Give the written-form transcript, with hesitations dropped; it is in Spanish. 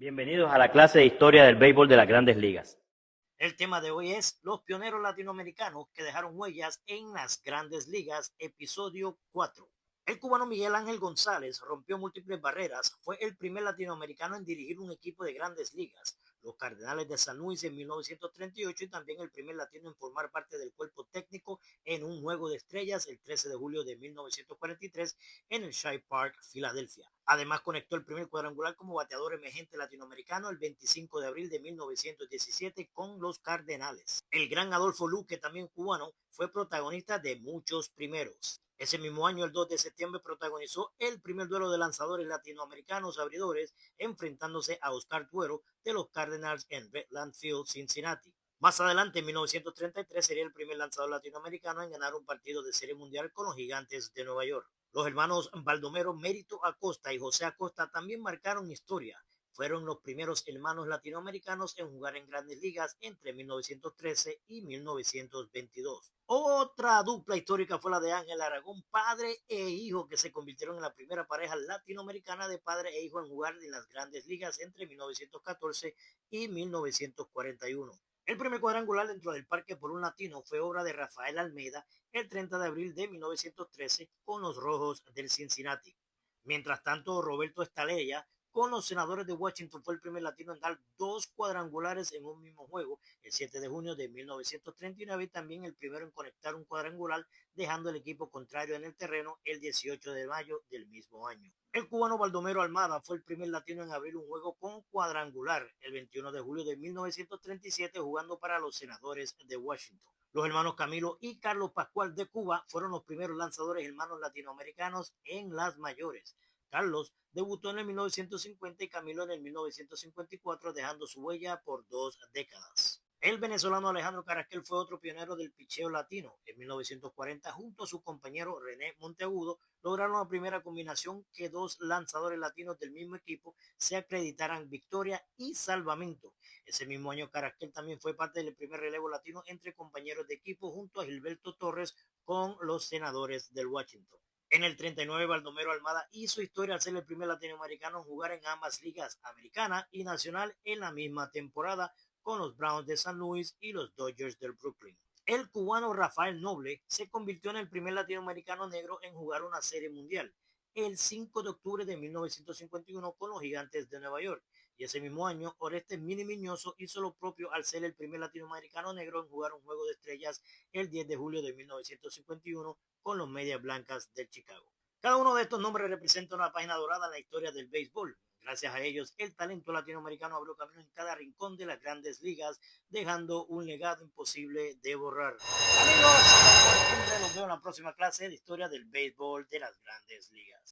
Bienvenidos a la clase de historia del béisbol de las Grandes Ligas. El tema de hoy es los pioneros latinoamericanos que dejaron huellas en las Grandes Ligas, episodio 4. El cubano Miguel Ángel González rompió múltiples barreras, fue el primer latinoamericano en dirigir un equipo de Grandes Ligas, los Cardenales de San Luis en 1938 y también el primer latino en formar parte del cuerpo técnico en un juego de estrellas el 13 de julio de 1943 en el Shibe Park, Filadelfia. Además conectó el primer cuadrangular como bateador emergente latinoamericano el 25 de abril de 1917 con los Cardenales. El gran Adolfo Luque, también cubano, fue protagonista de muchos primeros. Ese mismo año, el 2 de septiembre, protagonizó el primer duelo de lanzadores latinoamericanos abridores, enfrentándose a Oscar Tuero de los Cardinals en Redland Field, Cincinnati. Más adelante, en 1933, sería el primer lanzador latinoamericano en ganar un partido de Serie Mundial con los Gigantes de Nueva York. Los hermanos Baldomero Mérito Acosta y José Acosta también marcaron historia. Fueron los primeros hermanos latinoamericanos en jugar en Grandes Ligas entre 1913 y 1922. Otra dupla histórica fue la de Ángel Aragón, padre e hijo, que se convirtieron en la primera pareja latinoamericana de padre e hijo en jugar en las Grandes Ligas entre 1914 y 1941. El primer cuadrangular dentro del parque por un latino fue obra de Rafael Almeida el 30 de abril de 1913 con los Rojos del Cincinnati. Mientras tanto, Roberto Estalella con los Senadores de Washington fue el primer latino en dar dos cuadrangulares en un mismo juego el 7 de junio de 1939 y también el primero en conectar un cuadrangular dejando el equipo contrario en el terreno el 18 de mayo del mismo año. El cubano Baldomero Almada fue el primer latino en abrir un juego con cuadrangular el 21 de julio de 1937 jugando para los Senadores de Washington. Los hermanos Camilo y Carlos Pascual de Cuba fueron los primeros lanzadores hermanos latinoamericanos en las mayores. Carlos debutó en el 1950 y Camilo en el 1954, dejando su huella por 2 décadas. El venezolano Alejandro Carrasquel fue otro pionero del picheo latino. En 1940, junto a su compañero René Monteagudo, lograron la primera combinación que dos lanzadores latinos del mismo equipo se acreditaran victoria y salvamento. Ese mismo año, Carrasquel también fue parte del primer relevo latino entre compañeros de equipo junto a Gilberto Torres con los Senadores del Washington. En el 39, Baldomero Almada hizo historia al ser el primer latinoamericano en jugar en ambas ligas, americana y nacional, en la misma temporada, con los Browns de San Luis y los Dodgers del Brooklyn. El cubano Rafael Noble se convirtió en el primer latinoamericano negro en jugar una serie mundial el 5 de octubre de 1951 con los Gigantes de Nueva York. Y ese mismo año, Orestes Mini Miñoso hizo lo propio al ser el primer latinoamericano negro en jugar un juego de estrellas el 10 de julio de 1951 con los Medias Blancas del Chicago. Cada uno de estos nombres representa una página dorada en la historia del béisbol. Gracias a ellos, el talento latinoamericano abrió camino en cada rincón de las Grandes Ligas, dejando un legado imposible de borrar. Amigos, nos vemos en la próxima clase de historia del béisbol de las Grandes Ligas.